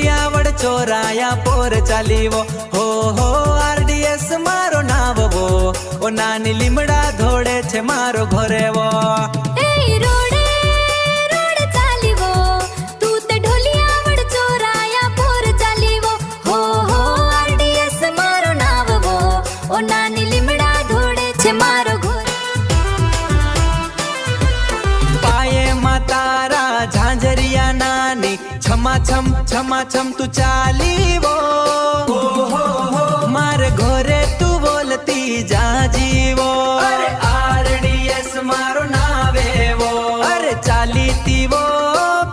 ढोलियावड़ चोराया पोर चालीवो हो आरडीएस मारो नाववो ओ नानी લીમડા ધોડે છે મારો ઘરેવો झांझरिया नानी छमा छम तू चाली वो मारे घोरे तू बोलती जा जीवो अरे आरडीएस मारो नावे वो अरे चाली ती वो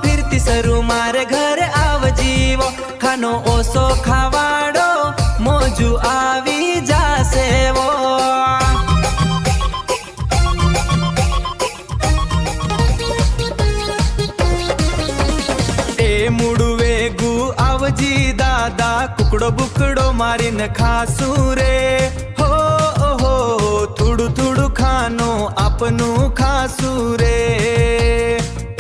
फिरती सरू मारे घर आव जीवो खानो ओसो खावाड़ो मोजू आवी जासे वो जी दादा कुकड़ो बुकड़ो मारीन खासू रे हो थोड़ू थोड़ू खानो अपनू खासू रे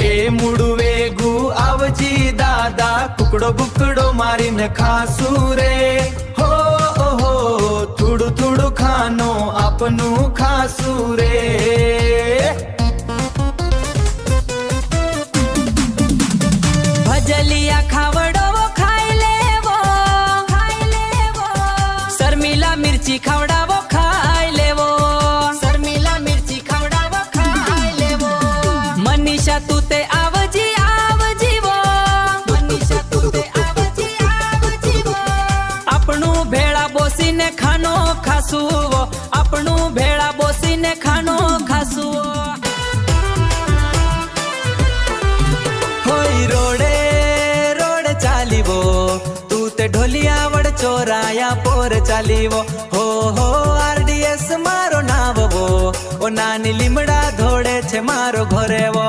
ए मुड़ू वेगू आवजी दादा कुकड़ो बुकड़ो मारीन खासू रे हो थोड़ू थोड़ू खानो अपनू खासू रे भजलिया खावड़ो मिर्ची खवड़ावो खाई लेवो शर्मिला मिर्ची खवड़ावो खाई लेवो मनीषा तू ते आवजी वो मनीषा तू ते आवजी वो अपनू भेड़ा बोसी ने खानो खासुवो अपनू भेड़ा बोसी ने खानो खासुवो होई रोडे रोड चालीवो तू ते ढोलियावड़ चोराया पोर चालीवो हो आरडीएस मारो नाववो ओ नानी લીમડા ધોડે છે મારો ઘરેવો